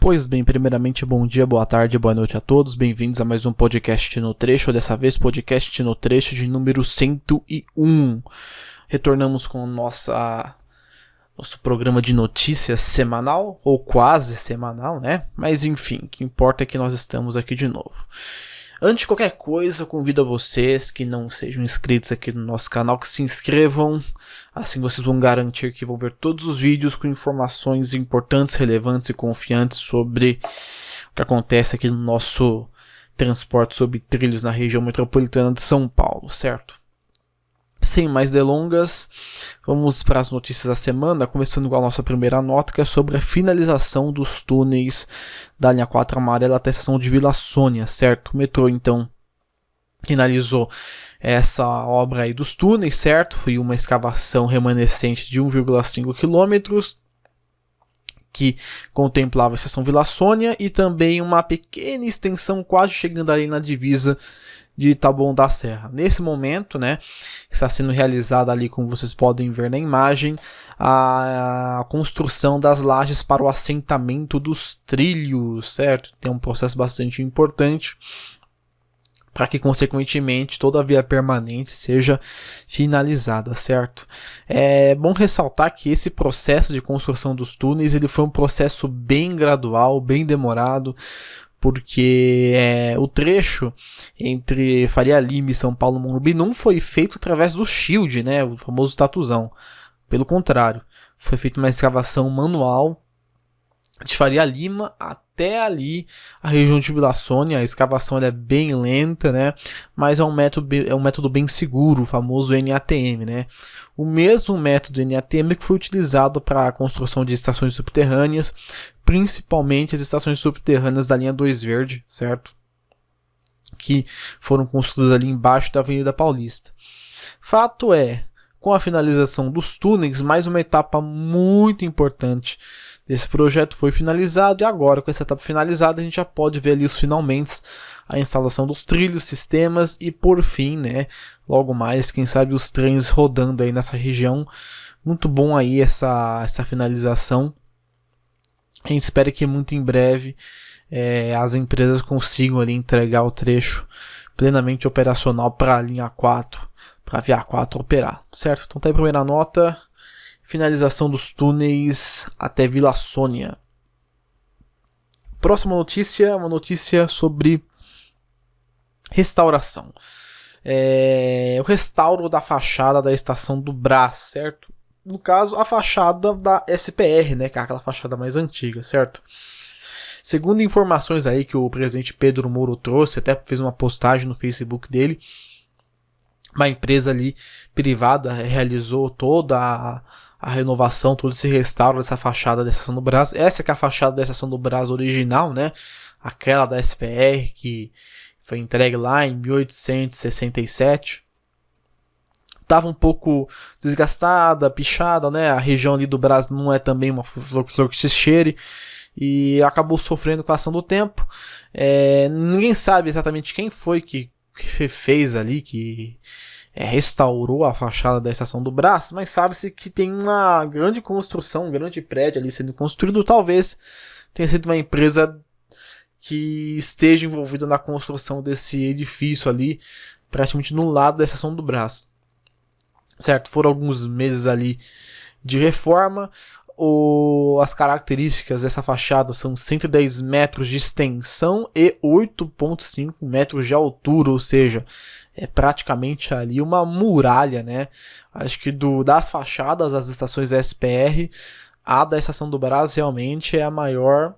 Pois bem, primeiramente, bom dia, boa tarde, boa noite a todos. Bem-vindos a mais um podcast no trecho, dessa vez podcast no trecho de número 101. Retornamos com nosso programa de notícias semanal, ou quase semanal, né? Mas enfim, o que importa é que nós estamos aqui de novo. Antes de qualquer coisa, convido a vocês que não sejam inscritos aqui no nosso canal, que se inscrevam. Assim vocês vão garantir que vão ver todos os vídeos com informações importantes, relevantes e confiantes sobre o que acontece aqui no nosso transporte sobre trilhos na região metropolitana de São Paulo, certo? Sem mais delongas, vamos para as notícias da semana, começando com a nossa primeira nota, que é sobre a finalização dos túneis da linha 4 amarela até a estação de Vila Sônia, certo? O metrô, então, finalizou essa obra aí dos túneis, certo? Foi uma escavação remanescente de 1,5 km, que contemplava a estação Vila Sônia, e também uma pequena extensão quase chegando ali na divisa de Taboão da Serra. Nesse momento, né, está sendo realizada ali, como vocês podem ver na imagem, a construção das lajes para o assentamento dos trilhos, certo? Tem um processo bastante importante para que, consequentemente, toda a via permanente seja finalizada, certo? É bom ressaltar que esse processo de construção dos túneis ele foi um processo bem gradual, bem demorado, porque o trecho entre Faria Lima e São Paulo Morumbi não foi feito através do shield, né, o famoso tatuzão. Pelo contrário, foi feita uma escavação manual de Faria Lima até ali a região de Vila Sônia. A escavação é bem lenta, né, mas é um método bem seguro, o famoso NATM, né? O mesmo método NATM que foi utilizado para a construção de estações subterrâneas, principalmente as estações subterrâneas da linha 2 Verde, certo? Que foram construídas ali embaixo da Avenida Paulista. Fato é, com a finalização dos túneis, mais uma etapa muito importante desse projeto foi finalizado, e agora, com essa etapa finalizada, a gente já pode ver ali os finalmente, a instalação dos trilhos, sistemas e, por fim, né, logo mais, quem sabe, os trens rodando aí nessa região. Muito bom aí essa finalização. A gente espera que muito em breve as empresas consigam ali entregar o trecho plenamente operacional para a linha 4, para a Via 4 operar, certo? Então tá aí a primeira nota, finalização dos túneis até Vila Sônia. Próxima notícia, uma notícia sobre restauração. O restauro da fachada da estação do Brás, certo? No caso, a fachada da SPR, né, que é aquela fachada mais antiga, certo? Segundo informações aí que o presidente Pedro Mouro trouxe, até fez uma postagem no Facebook dele, uma empresa ali privada realizou toda a renovação, todo esse restauro dessa fachada da estação do Brás. Essa que é a fachada da estação do Brás original, né? Aquela da SPR que foi entregue lá em 1867. Estava um pouco desgastada, pichada, né? A região ali do Brás não é também uma flor que se cheire, e acabou sofrendo com a ação do tempo. Ninguém sabe exatamente quem foi que fez ali, que restaurou a fachada da estação do Brás, mas sabe-se que tem uma grande construção, um grande prédio ali sendo construído. Talvez tenha sido uma empresa que esteja envolvida na construção desse edifício ali, praticamente no lado da estação do Brás. Certo, foram alguns meses ali de reforma. As características dessa fachada são 110 metros de extensão e 8,5 metros de altura, ou seja, é praticamente ali uma muralha, né? Acho que das fachadas das estações SPR, a da estação do Brás realmente é a maior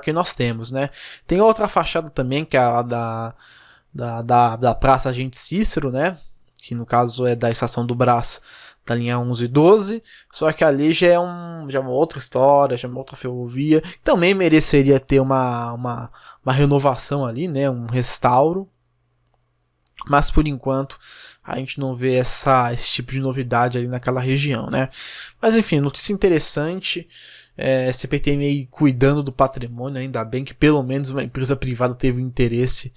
que nós temos, né? Tem outra fachada também, que é a da Praça Agente Cícero, né? Que no caso é da estação do Brás, da linha 11 e 12, só que ali já é uma outra história, já é uma outra ferrovia, também mereceria ter uma renovação ali, né, um restauro, mas por enquanto a gente não vê esse tipo de novidade ali naquela região, né. Mas enfim, notícia interessante, CPTM aí cuidando do patrimônio, ainda bem que pelo menos uma empresa privada teve interesse.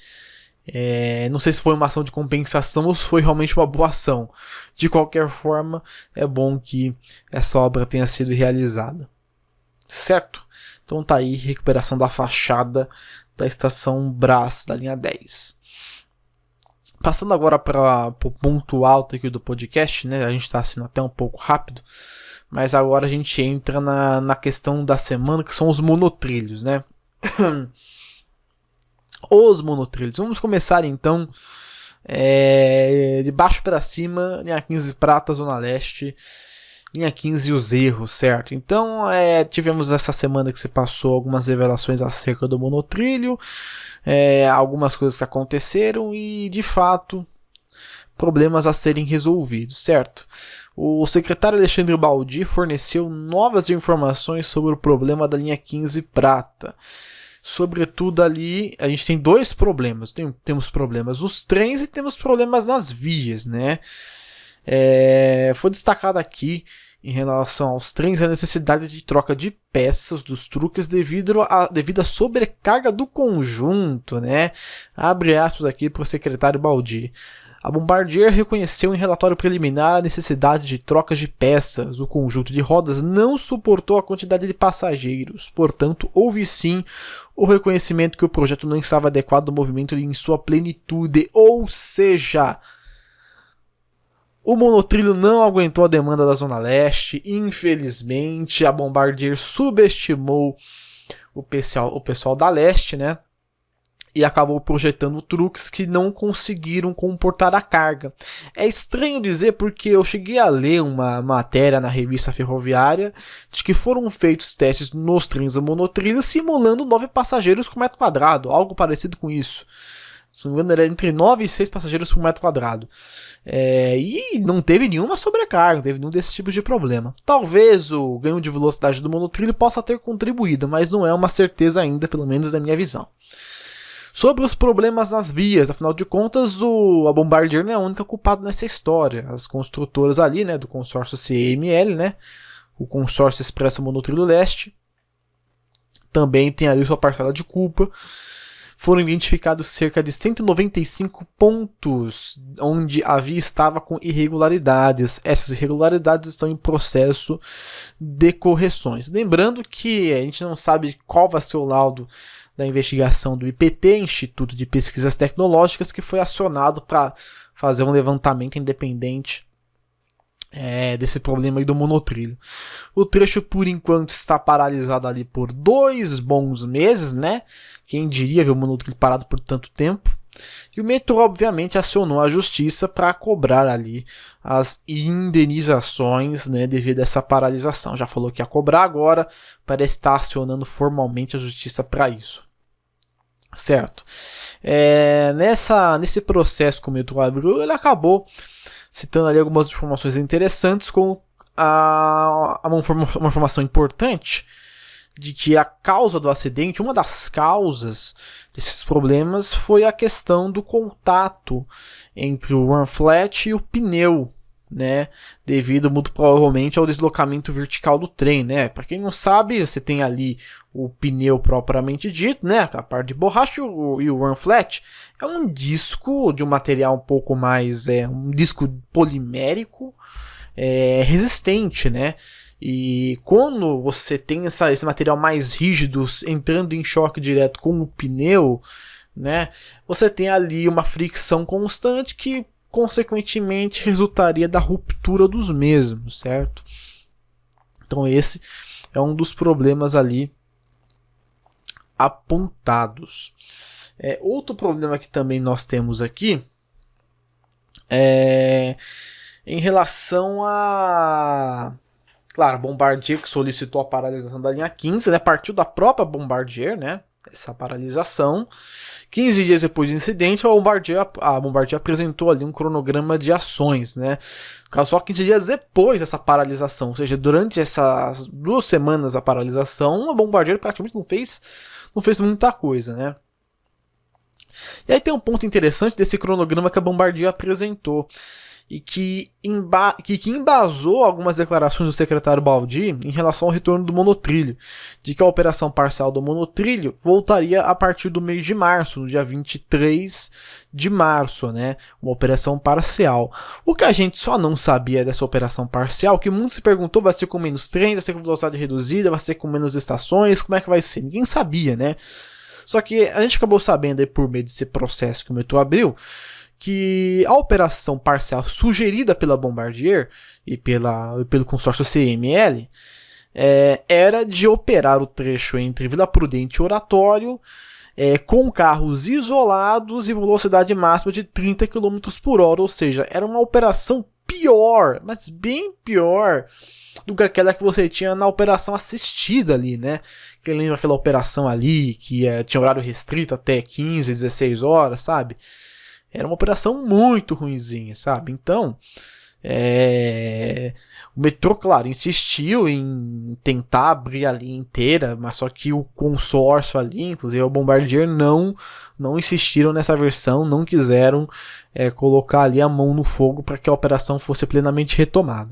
Não sei se foi uma ação de compensação ou se foi realmente uma boa ação. De qualquer forma, é bom que essa obra tenha sido realizada. certo? Então tá aí, recuperação da fachada da estação Brás, da linha 10. Passando agora para o ponto alto aqui do podcast, né? A gente está sendo até um pouco rápido, mas agora a gente entra na questão da semana, que são os monotrilhos, né? Os monotrilhos. Vamos começar então de baixo para cima, linha 15 Prata, Zona Leste, linha 15 os erros, certo? Então tivemos essa semana que se passou algumas revelações acerca do monotrilho, algumas coisas que aconteceram e de fato problemas a serem resolvidos, certo? O secretário Alexandre Baldi forneceu novas informações sobre o problema da linha 15 Prata. Sobretudo ali, a gente tem dois problemas. Temos problemas nos trens e temos problemas nas vias, né? Foi destacado aqui, em relação aos trens, a necessidade de troca de peças dos truques devido à sobrecarga do conjunto, né? Abre aspas aqui para o secretário Baldi. A Bombardier reconheceu em relatório preliminar a necessidade de trocas de peças. O conjunto de rodas não suportou a quantidade de passageiros. Portanto, houve sim o reconhecimento que o projeto não estava adequado ao movimento em sua plenitude. Ou seja, o monotrilho não aguentou a demanda da Zona Leste. Infelizmente, a Bombardier subestimou o pessoal da Leste, né? E acabou projetando truques que não conseguiram comportar a carga. É estranho dizer porque eu cheguei a ler uma matéria na revista ferroviária de que foram feitos testes nos trens do monotrilho simulando 9 passageiros por metro quadrado, algo parecido com isso. Se não me engano, era entre 9 e 6 passageiros por metro quadrado. E não teve nenhuma sobrecarga, não teve nenhum desses tipos de problema. Talvez o ganho de velocidade do monotrilho possa ter contribuído, mas não é uma certeza ainda, pelo menos na minha visão. Sobre os problemas nas vias, afinal de contas, a Bombardier não é a única culpada nessa história. As construtoras ali, né, do consórcio CML, né, o consórcio Expresso Monotrilho Leste, também tem ali sua parcela de culpa. Foram identificados cerca de 195 pontos onde a via estava com irregularidades. Essas irregularidades estão em processo de correções. Lembrando que a gente não sabe qual vai ser o laudo da investigação do IPT, Instituto de Pesquisas Tecnológicas, que foi acionado para fazer um levantamento independente desse problema aí do monotrilho. O trecho, por enquanto, está paralisado ali por 2 bons meses, né? Quem diria ver o monotrilho parado por tanto tempo? E o metrô, obviamente, acionou a justiça para cobrar ali as indenizações, né, devido a essa paralisação. Já falou que ia cobrar, agora parece estar acionando formalmente a justiça para isso. Certo? Nesse processo que o metrô abriu, ele acabou citando ali algumas informações interessantes, com uma informação importante de que a causa do acidente, uma das causas desses problemas, foi a questão do contato entre o run flat e o pneu, né, devido muito provavelmente ao deslocamento vertical do trem, né? Para quem não sabe, você tem ali o pneu propriamente dito, né, a parte de borracha, e o run flat é um disco de um material um pouco mais, um disco polimérico, resistente, né? E quando você tem esse material mais rígido entrando em choque direto com o pneu, né, você tem ali uma fricção constante que consequentemente resultaria da ruptura dos mesmos, certo? Então esse é um dos problemas ali apontados. Outro problema que também nós temos aqui é em relação a... Claro, a Bombardier, que solicitou a paralisação da linha 15, né, partiu da própria Bombardier, né, essa paralisação. 15 dias depois do incidente, a Bombardier apresentou ali um cronograma de ações, né? Só 15 dias depois dessa paralisação, ou seja, durante essas 2 semanas da paralisação, a Bombardier praticamente não fez muita coisa, né? E aí tem um ponto interessante desse cronograma que a Bombardier apresentou. e que embasou algumas declarações do secretário Baldi em relação ao retorno do monotrilho, de que a operação parcial do monotrilho voltaria a partir do mês de março, no dia 23 de março, né? Uma operação parcial. O que a gente só não sabia dessa operação parcial, que muito se perguntou, vai ser com menos trem, vai ser com velocidade reduzida, vai ser com menos estações, como é que vai ser? Ninguém sabia, né? Só que a gente acabou sabendo aí por meio desse processo que o metrô abriu, que a operação parcial sugerida pela Bombardier e pelo consórcio CML era de operar o trecho entre Vila Prudente e Oratório com carros isolados e velocidade máxima de 30 km por hora, ou seja, era uma operação pior, mas bem pior do que aquela que você tinha na operação assistida ali, né? Que lembra aquela operação ali que tinha horário restrito até 15, 16 horas, sabe? Era uma operação muito ruinzinha, sabe? Então, o metrô, claro, insistiu em tentar abrir a linha inteira, mas só que o consórcio ali, inclusive o Bombardier, não insistiram nessa versão, não quiseram colocar ali a mão no fogo para que a operação fosse plenamente retomada.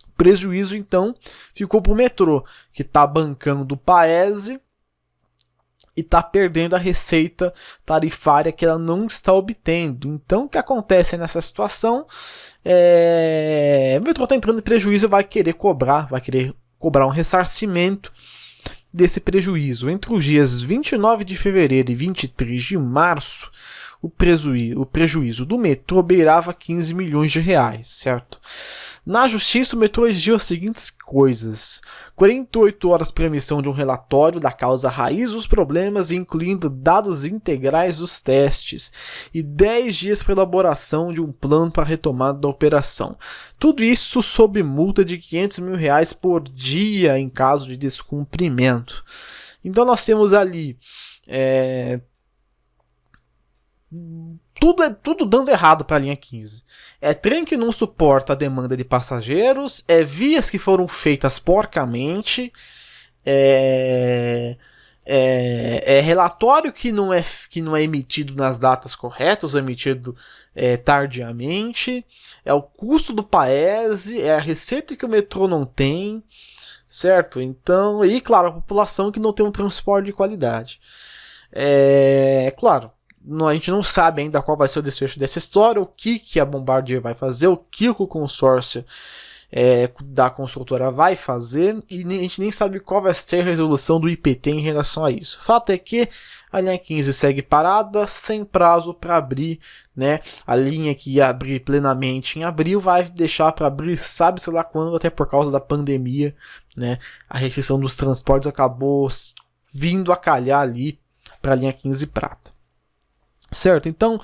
O prejuízo, então, ficou para o metrô, que está bancando o Paese e está perdendo a receita tarifária que ela não está obtendo. Então, o que acontece nessa situação? O metrô está entrando em prejuízo e vai querer cobrar um ressarcimento desse prejuízo. Entre os dias 29 de fevereiro e 23 de março, o prejuízo do metrô beirava 15 milhões de reais, certo? Na justiça, o metrô exigiu as seguintes coisas: 48 horas para emissão de um relatório da causa raiz dos problemas, incluindo dados integrais dos testes, e 10 dias para elaboração de um plano para a retomada da operação. Tudo isso sob multa de 500 mil reais por dia em caso de descumprimento. Então nós temos ali tudo dando errado para a linha 15. Trem que não suporta a demanda de passageiros, vias que foram feitas porcamente, relatório que não é emitido nas datas corretas, ou emitido tardiamente, o custo do Paese, a receita que o metrô não tem, certo? Então, e claro, a população que não tem um transporte de qualidade. Claro, a gente não sabe ainda qual vai ser o desfecho dessa história, o que a Bombardier vai fazer, o que o consórcio da construtora vai fazer, e a gente nem sabe qual vai ser a resolução do IPT em relação a isso. O fato é que a linha 15 segue parada, sem prazo para abrir, né? A linha que ia abrir plenamente em abril vai deixar para abrir sabe-se lá quando, até por causa da pandemia, né? A restrição dos transportes acabou vindo a calhar ali para a linha 15 prata. Certo, então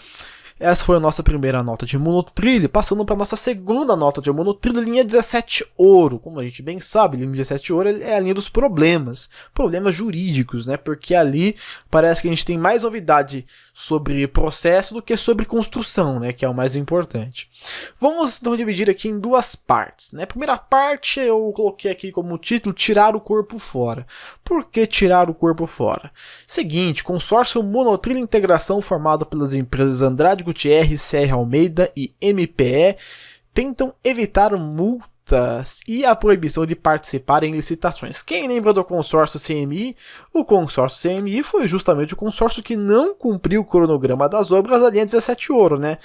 essa foi a nossa primeira nota de monotrilho, passando para a nossa segunda nota de monotrilho, linha 17 ouro. Como a gente bem sabe, linha 17 ouro é a linha dos problemas jurídicos, né? Porque ali parece que a gente tem mais novidade sobre processo do que sobre construção, né? Que é o mais importante. Vamos então dividir aqui em duas partes, né? A primeira parte eu coloquei aqui como título: tirar o corpo fora. Por que tirar o corpo fora? Seguinte, consórcio monotrilho integração formado pelas empresas Andrade Gutierrez, CR Almeida e MPE tentam evitar multas e a proibição de participar em licitações. Quem lembra do consórcio CMI? O consórcio CMI foi justamente o consórcio que não cumpriu o cronograma das obras da linha 17 ouro, né?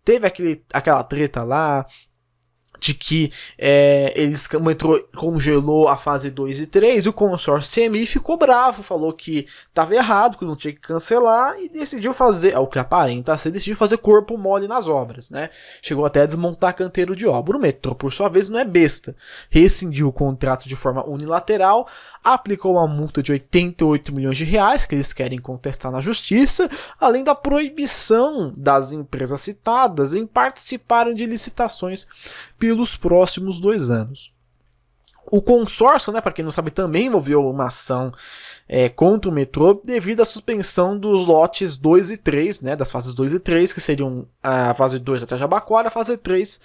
Teve aquela treta lá de que o metrô congelou a fase 2 e 3, e o consórcio CMI ficou bravo, falou que estava errado, que não tinha que cancelar, e decidiu fazer, o que aparenta ser, decidiu fazer corpo mole nas obras, né? Chegou até a desmontar canteiro de obra. O metrô, por sua vez, não é besta. Rescindiu o contrato de forma unilateral, aplicou uma multa de 88 milhões de reais, que eles querem contestar na justiça, além da proibição das empresas citadas em participarem de licitações pelos próximos 2 anos. O consórcio, né, para quem não sabe, também envolveu uma ação contra o metrô devido à suspensão dos lotes 2 e 3, né, das fases 2 e 3, que seriam a fase 2 até Jabaquara, a fase 3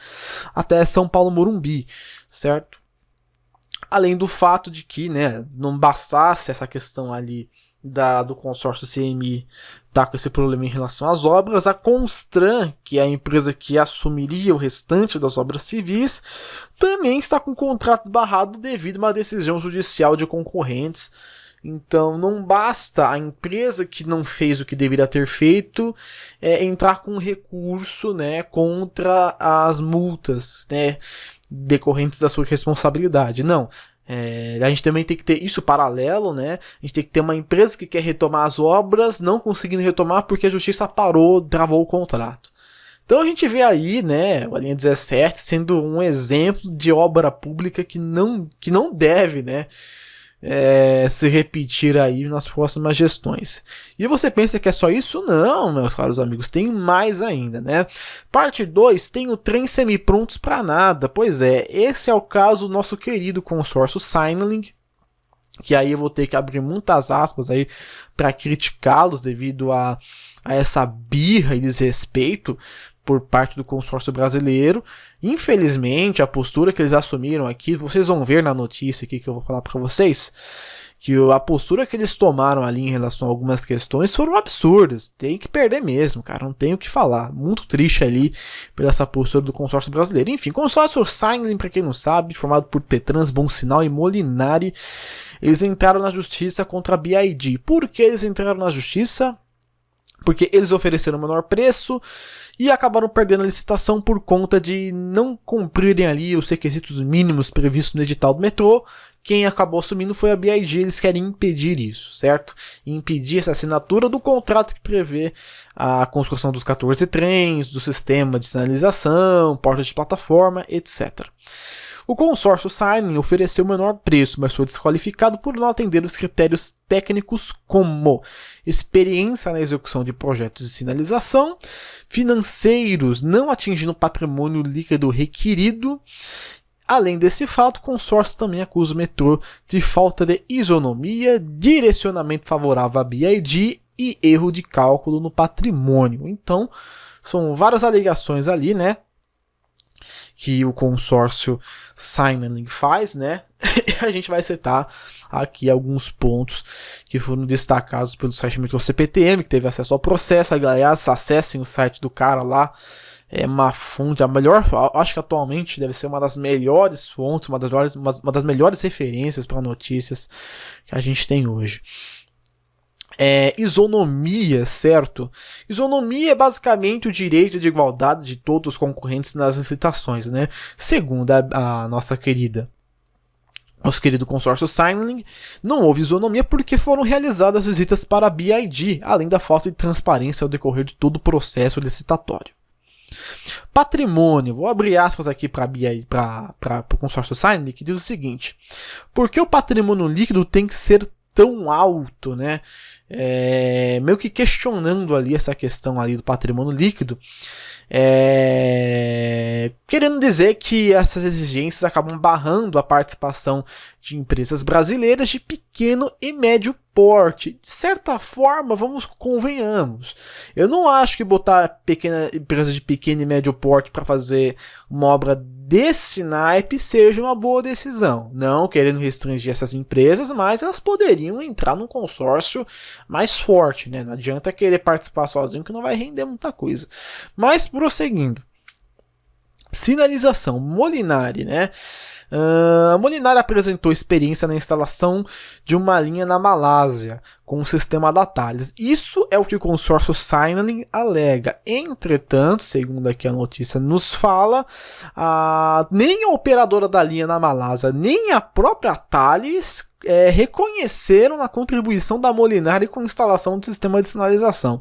até São Paulo Morumbi, certo? Além do fato de que, né, não bastasse essa questão ali do consórcio CMI está com esse problema em relação às obras. A Constran, que é a empresa que assumiria o restante das obras civis, também está com o contrato barrado devido a uma decisão judicial de concorrentes. Então não basta a empresa que não fez o que deveria ter feito entrar com recurso, né, contra as multas, né, decorrentes da sua responsabilidade. Não. A gente também tem que ter isso paralelo, né? A gente tem que ter uma empresa que quer retomar as obras, não conseguindo retomar porque a justiça parou, travou o contrato. Então a gente vê aí, né, a linha 17 sendo um exemplo de obra pública que não deve, né, se repetir aí nas próximas gestões. E você pensa que é só isso? Não, meus caros amigos, tem mais ainda, né? Parte 2, tem o trem semi-prontos para nada. Pois é, esse é o caso do nosso querido consórcio Signaling, que aí eu vou ter que abrir muitas aspas aí para criticá-los devido a essa birra e desrespeito por parte do consórcio brasileiro. Infelizmente, a postura que eles assumiram aqui, vocês vão ver na notícia aqui que eu vou falar para vocês, que a postura que eles tomaram ali em relação a algumas questões foram absurdas. Tem que perder mesmo, cara, não tem o que falar. Muito triste ali por essa postura do consórcio brasileiro. Enfim, consórcio Signaling, para quem não sabe, formado por Tetrans, Bom Sinal e Molinari, eles entraram na justiça contra a BID. Por que eles entraram na justiça? Porque eles ofereceram o menor preço e acabaram perdendo a licitação por conta de não cumprirem ali os requisitos mínimos previstos no edital do metrô. Quem acabou assumindo foi a BID, eles querem impedir isso, certo? Impedir essa assinatura do contrato que prevê a construção dos 14 trens, do sistema de sinalização, porta de plataforma, etc. O consórcio Signaling ofereceu o menor preço, mas foi desqualificado por não atender os critérios técnicos como experiência na execução de projetos de sinalização, financeiros não atingindo o patrimônio líquido requerido. Além desse fato, o consórcio também acusa o metrô de falta de isonomia, direcionamento favorável à BID e erro de cálculo no patrimônio. Então, são várias alegações ali, né, que o consórcio Signaling faz, né? E a gente vai citar aqui alguns pontos que foram destacados pelo site Metrô CPTM, que teve acesso ao processo. Aliás, acessem o site do cara lá. É uma fonte, a melhor, acho que atualmente deve ser uma das melhores fontes, uma das melhores referências para notícias que a gente tem hoje. Isonomia, certo? Isonomia é basicamente o direito de igualdade de todos os concorrentes nas licitações, né? Segundo nosso querido consórcio Signaling, não houve isonomia porque foram realizadas visitas para a BID, além da falta de transparência ao decorrer de todo o processo licitatório. Patrimônio, vou abrir aspas aqui para o consórcio Signaling, que diz o seguinte: por que o patrimônio líquido tem que ser tão alto, né? Meio que questionando ali essa questão ali do patrimônio líquido, querendo dizer que essas exigências acabam barrando a participação de empresas brasileiras de pequeno e médio porte. De certa forma, convenhamos, eu não acho que botar empresas de pequeno e médio porte para fazer uma obra desse naipe seja uma boa decisão. Não querendo restringir essas empresas, mas elas poderiam entrar num consórcio mais forte, né? Não adianta querer participar sozinho que não vai render muita coisa. Mas prosseguindo. Sinalização, Molinari, né? A Molinari apresentou experiência na instalação de uma linha na Malásia com o sistema da Thales. Isso é o que o consórcio Signaling alega. Entretanto, segundo aqui a notícia nos fala, nem a operadora da linha na Malásia, nem a própria Thales reconheceram a contribuição da Molinari com a instalação do sistema de sinalização.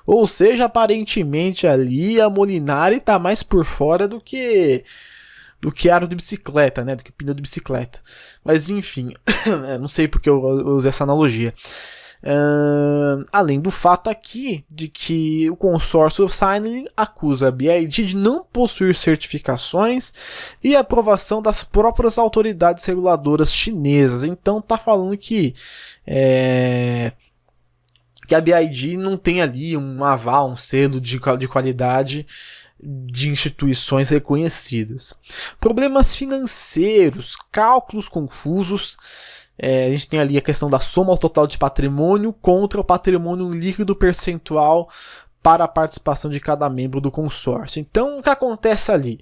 Ou seja, aparentemente ali a Molinari está mais por fora do que aro de bicicleta, né? Do que pneu de bicicleta. Mas enfim, não sei porque eu usei essa analogia. Além do fato aqui de que o consórcio Signaling acusa a BID de não possuir certificações e aprovação das próprias autoridades reguladoras chinesas. Então tá falando que a BID não tem ali um aval, um selo de qualidade de instituições reconhecidas. Problemas financeiros, cálculos confusos, A gente tem ali a questão da soma ao total de patrimônio contra o patrimônio líquido percentual para a participação de cada membro do consórcio. Então, o que acontece ali?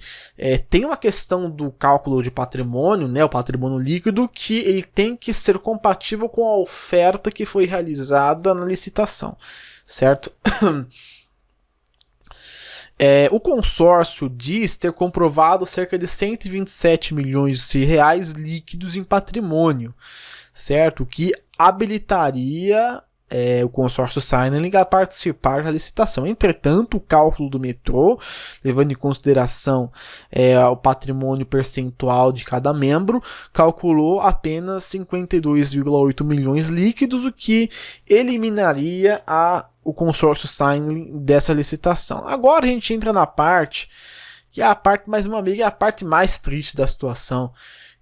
Tem uma questão do cálculo de patrimônio, né, o patrimônio líquido, que ele tem que ser compatível com a oferta que foi realizada na licitação, certo? O consórcio diz ter comprovado cerca de 127 milhões de reais líquidos em patrimônio, certo? Que habilitaria o consórcio Signaling a participar da licitação. Entretanto, o cálculo do metrô, levando em consideração o patrimônio percentual de cada membro, calculou apenas 52,8 milhões líquidos, o que eliminaria o consórcio Signaling dessa licitação. Agora a gente entra na parte que é a parte, mais uma vez, é a parte mais triste da situação.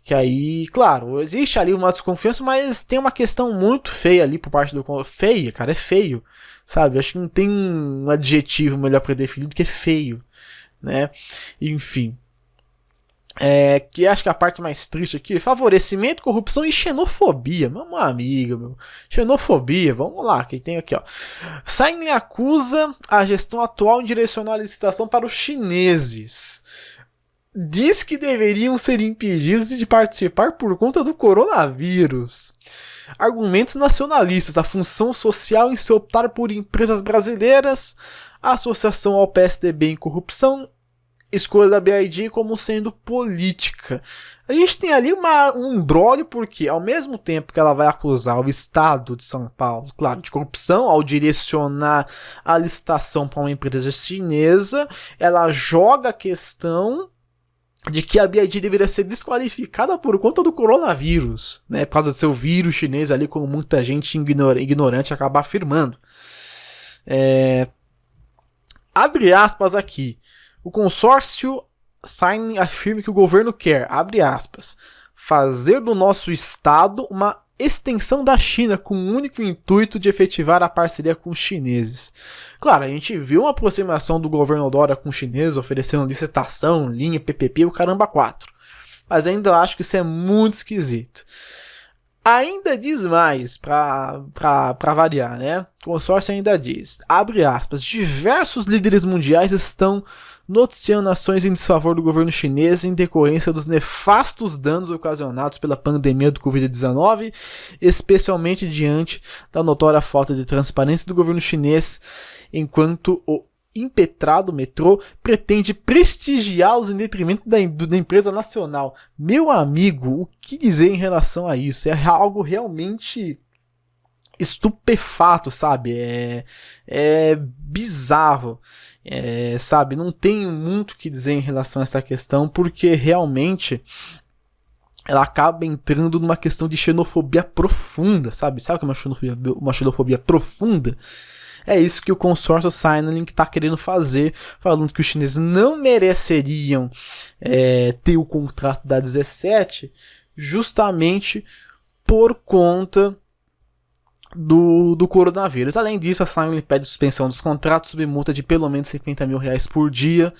Que aí, claro, existe ali uma desconfiança, mas tem uma questão muito feia ali por parte do... Feia, cara, é feio, sabe? Acho que não tem um adjetivo melhor para definir do que feio, né? Enfim. Que acho que a parte mais triste aqui, favorecimento, corrupção e xenofobia. Meu amigo, meu. Xenofobia, vamos lá, que tem aqui, ó. Signaling acusa a gestão atual em direcionar a licitação para os chineses. Diz que deveriam ser impedidos de participar por conta do coronavírus. Argumentos nacionalistas, a função social em se optar por empresas brasileiras, a associação ao PSDB em corrupção, escolha da BID como sendo política. A gente tem ali um imbróglio porque, ao mesmo tempo que ela vai acusar o Estado de São Paulo, claro, de corrupção, ao direcionar a licitação para uma empresa chinesa, ela joga a questão de que a BID deveria ser desqualificada por conta do coronavírus, né? Por causa do seu vírus chinês ali, como muita gente ignorante acaba afirmando. Abre aspas aqui. O consórcio Signaling afirma que o governo quer, abre aspas, fazer do nosso estado uma extensão da China com o único intuito de efetivar a parceria com os chineses. Claro, a gente viu uma aproximação do governo Dória com os chineses, oferecendo licitação, linha, PPP, o caramba 4. Mas ainda acho que isso é muito esquisito. Ainda diz mais, para variar, né? O consórcio ainda diz, abre aspas, diversos líderes mundiais estão noticiando ações em desfavor do governo chinês em decorrência dos nefastos danos ocasionados pela pandemia do Covid-19, especialmente diante da notória falta de transparência do governo chinês, enquanto o impetrado metrô pretende prestigiá-los em detrimento da empresa nacional. Meu amigo, o que dizer em relação a isso? É algo realmente estupefato, sabe? É bizarro. Sabe, não tenho muito o que dizer em relação a essa questão, porque realmente ela acaba entrando numa questão de xenofobia profunda, sabe? Sabe o que é uma xenofobia profunda? É isso que o consórcio Signaling está querendo fazer, falando que os chineses não mereceriam ter o contrato da 17 justamente por conta do coronavírus. Além disso, a Signaling pede suspensão dos contratos sob multa de pelo menos 50 mil reais por dia.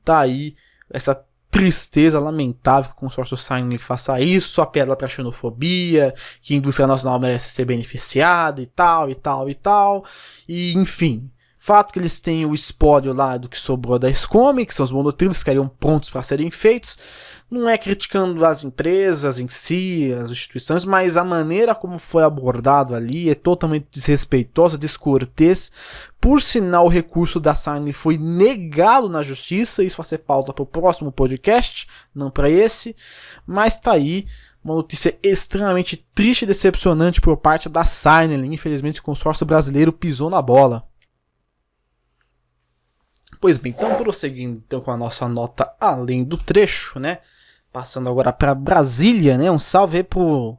Tá aí essa tristeza lamentável que o consórcio Signaling faça isso, apela para xenofobia, que a indústria nacional merece ser beneficiada e tal, e tal, e tal. E enfim, fato que eles têm o espólio lá do que sobrou da SCOME, que são os monotrilhos que estariam prontos para serem feitos. Não é criticando as empresas em si, as instituições, mas a maneira como foi abordado ali é totalmente desrespeitosa, descortês. Por sinal, o recurso da Signaling foi negado na justiça, isso vai ser pauta para o próximo podcast, não para esse, mas tá aí uma notícia extremamente triste e decepcionante por parte da Signaling. Infelizmente, o consórcio brasileiro pisou na bola. Pois bem, então prosseguindo então, com a nossa nota além do trecho, né? Passando agora para Brasília, né? Um salve aí pro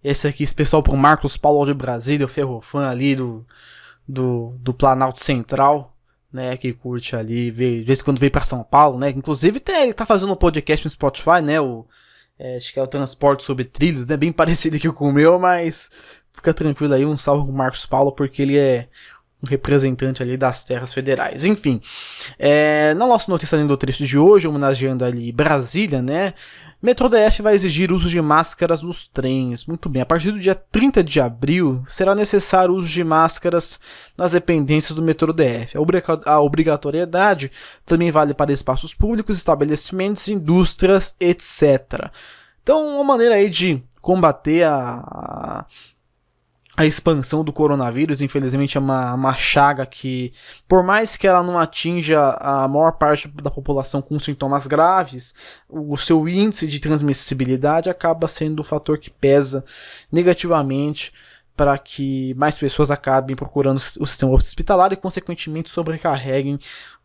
esse aqui, especial pro Marcos Paulo de Brasília, o ferrofã ali do Planalto Central, né? Que curte ali, de vez em quando veio para São Paulo, né? Inclusive ele tá fazendo um podcast no Spotify, né? Acho que é o Transporte sobre Trilhos, né? Bem parecido aqui com o meu, mas fica tranquilo aí, um salve pro Marcos Paulo, porque ele é um representante ali das terras federais. Enfim, na nossa notícia além do trecho de hoje, homenageando ali Brasília, né? Metrô DF vai exigir uso de máscaras nos trens. Muito bem, a partir do dia 30 de abril, será necessário o uso de máscaras nas dependências do Metrô DF. A obrigatoriedade também vale para espaços públicos, estabelecimentos, indústrias, etc. Então, uma maneira aí de combater a expansão do coronavírus, infelizmente é uma chaga que, por mais que ela não atinja a maior parte da população com sintomas graves, o seu índice de transmissibilidade acaba sendo um fator que pesa negativamente para que mais pessoas acabem procurando o sistema hospitalar e, consequentemente, sobrecarreguem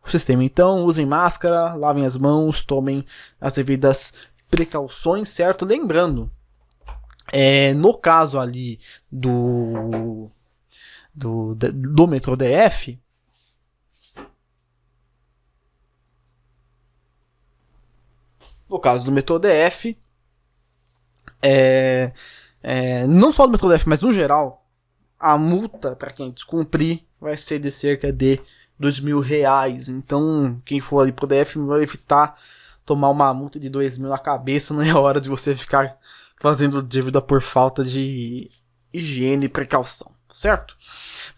o sistema. Então, usem máscara, lavem as mãos, tomem as devidas precauções, certo? Lembrando, no caso ali do Metrô DF, não só do Metrô DF, mas no geral, a multa para quem descumprir vai ser de cerca de R$2.000. Então, quem for ali pro DF vai evitar tomar uma multa de R$2.000 na cabeça. Não é hora de você ficar fazendo dívida por falta de higiene e precaução, certo?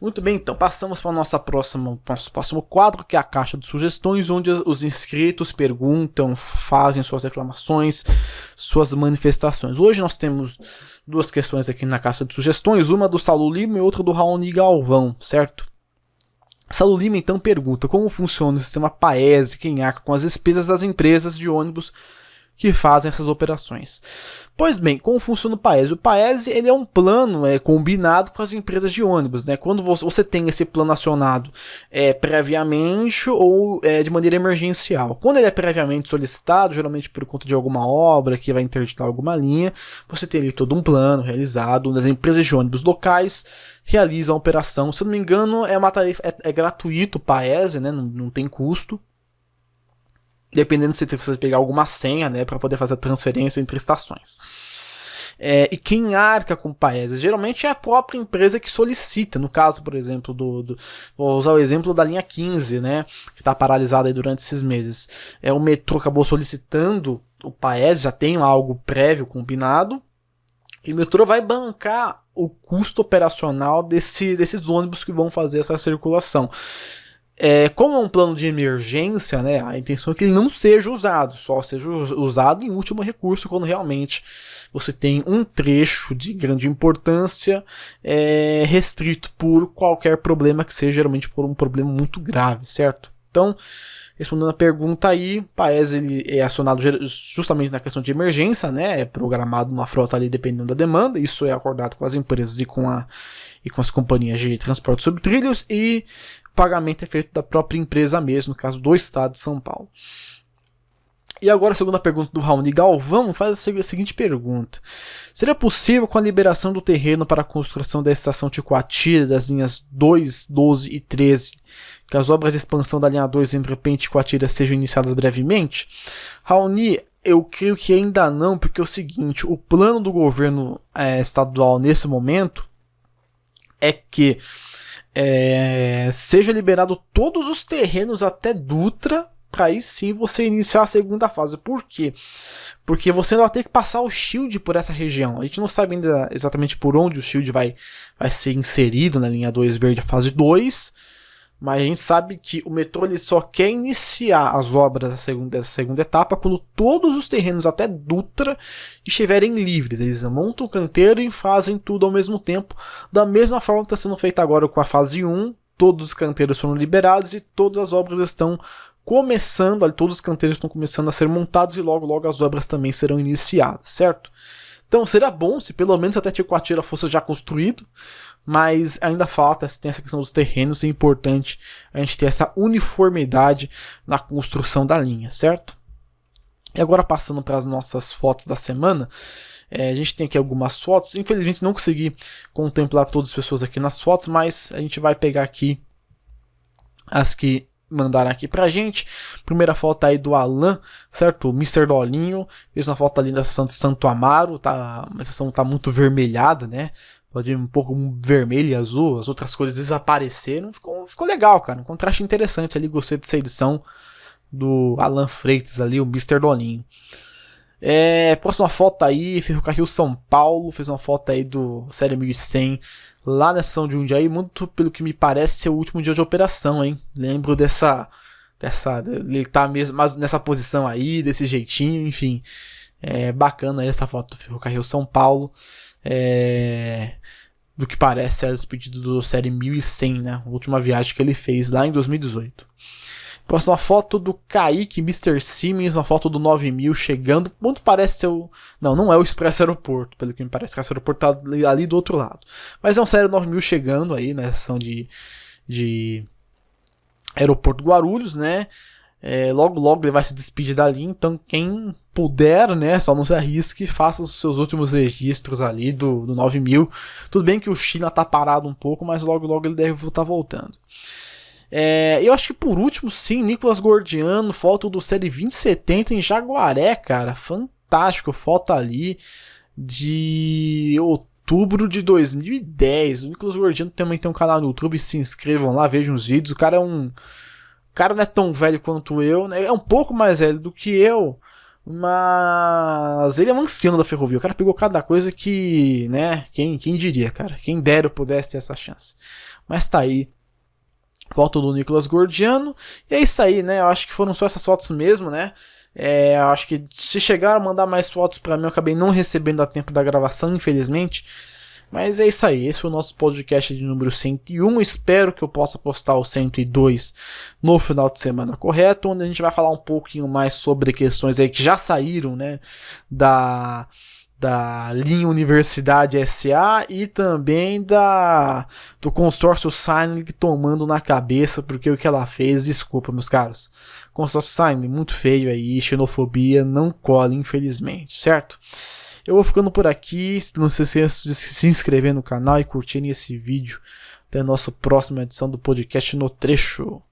Muito bem, então passamos para o nosso próximo quadro, que é a caixa de sugestões, onde os inscritos perguntam, fazem suas reclamações, suas manifestações. Hoje nós temos duas questões aqui na caixa de sugestões, uma do Saulo Lima e outra do Raoni Galvão, certo? Saulo Lima então pergunta como funciona o sistema Paese, quem arca com as despesas das empresas de ônibus que fazem essas operações. Pois bem, como funciona o Paese? O Paese ele é um plano combinado com as empresas de ônibus, né? Quando você tem esse plano acionado previamente ou de maneira emergencial. Quando ele é previamente solicitado, geralmente por conta de alguma obra que vai interditar alguma linha, você tem ali todo um plano realizado, onde as empresas de ônibus locais realizam a operação. Se eu não me engano, é uma tarifa, é gratuito o Paese, né? Não tem custo. Dependendo se você pegar alguma senha, né, para poder fazer a transferência entre estações. E quem arca com o Paese geralmente é a própria empresa que solicita. No caso, por exemplo, vou usar o exemplo da linha 15, né, que está paralisada aí durante esses meses. O metrô acabou solicitando o Paese, já tem algo prévio combinado, e o metrô vai bancar o custo operacional desses ônibus que vão fazer essa circulação. Como é um plano de emergência, né, a intenção é que ele não seja usado, só seja usado em último recurso, quando realmente você tem um trecho de grande importância restrito por qualquer problema que seja, geralmente por um problema muito grave, certo? Então, respondendo a pergunta aí, o Paese ele é acionado justamente na questão de emergência, né, é programado uma frota ali dependendo da demanda, isso é acordado com as empresas e com as companhias de transporte sobre trilhos, e o pagamento é feito da própria empresa mesmo, no caso do estado de São Paulo. E agora a segunda pergunta do Raoni Galvão faz a seguinte pergunta: seria possível, com a liberação do terreno para a construção da estação Ticoatira das linhas 2, 12 e 13, que as obras de expansão da linha 2 entre Penha e Ticoatira sejam iniciadas brevemente? Raoni, eu creio que ainda não, porque é o seguinte, o plano do governo estadual nesse momento é que seja liberado todos os terrenos até Dutra, para aí sim você iniciar a segunda fase. Por quê? Porque você vai ter que passar o shield por essa região. A gente não sabe ainda exatamente por onde o shield vai ser inserido na linha 2 verde, a fase 2, mas a gente sabe que o metrô ele só quer iniciar as obras dessa segunda etapa quando todos os terrenos até Dutra estiverem livres. Eles montam o canteiro e fazem tudo ao mesmo tempo, da mesma forma que está sendo feito agora com a fase 1. Todos os canteiros foram liberados e todas as obras estão começando, todos os canteiros estão começando a ser montados e logo as obras também serão iniciadas, certo? Então seria bom se pelo menos até Ticoatira fosse já construído, mas ainda falta, tem essa questão dos terrenos, é importante a gente ter essa uniformidade na construção da linha, certo? E agora passando para as nossas fotos da semana, a gente tem aqui algumas fotos, infelizmente não consegui contemplar todas as pessoas aqui nas fotos, mas a gente vai pegar aqui as que mandaram aqui pra gente. Primeira foto aí do Alan, certo? O Mr. Dolinho fez uma foto ali da estação de Santo Amaro, a estação tá muito vermelhada, né? um pouco vermelho e azul, as outras cores desapareceram, ficou legal, cara, um contraste interessante ali, gostei dessa edição do Alan Freitas ali, o Mr. Dolinho. Próxima foto aí, Ferrocarril São Paulo, fez uma foto aí do Série 1100, lá na São de Jundiaí, muito pelo que me parece ser o último dia de operação, hein, lembro ele tá mesmo mas nessa posição aí, desse jeitinho, enfim, bacana aí essa foto do Ferrocarril São Paulo, do que parece a despedida do Série 1100, né, a última viagem que ele fez lá em 2018. Próxima foto do Kaique Mr. Siemens, uma foto do 9000 chegando, muito parece ser não é o Expresso Aeroporto, pelo que me parece, que o Aeroporto tá ali do outro lado, mas é um Série 9000 chegando aí, na seção de Aeroporto Guarulhos, né, logo ele vai se despedir dali, então quem puder, né, só não se arrisque, faça os seus últimos registros ali do 9000, tudo bem que o China tá parado um pouco, mas logo ele deve estar voltando. Eu acho que por último, sim, Nicolas Gordiano, foto do Série 2070 em Jaguaré, cara, fantástico, foto ali de outubro de 2010. O Nicolas Gordiano também tem um canal no YouTube, se inscrevam lá, vejam os vídeos. O cara não é tão velho quanto eu, né? É um pouco mais velho do que eu, mas ele é um anciano da ferrovia. O cara pegou cada coisa que, né, quem diria, cara, quem dera eu pudesse ter essa chance. Mas tá aí, foto do Nicolas Gordiano. E é isso aí, né? Eu acho que foram só essas fotos mesmo, né? Eu acho que se chegaram a mandar mais fotos pra mim, eu acabei não recebendo a tempo da gravação, infelizmente. Mas é isso aí. Esse foi o nosso podcast de número 101. Espero que eu possa postar o 102 no final de semana correto, onde a gente vai falar um pouquinho mais sobre questões aí que já saíram, né? Da linha Universidade SA e também do consórcio Signing tomando na cabeça, porque o que ela fez, desculpa meus caros, consórcio Signing muito feio aí, xenofobia não cola infelizmente, certo? Eu vou ficando por aqui, não se esqueça de se inscrever no canal e curtirem esse vídeo. Até a nossa próxima edição do podcast No Trecho.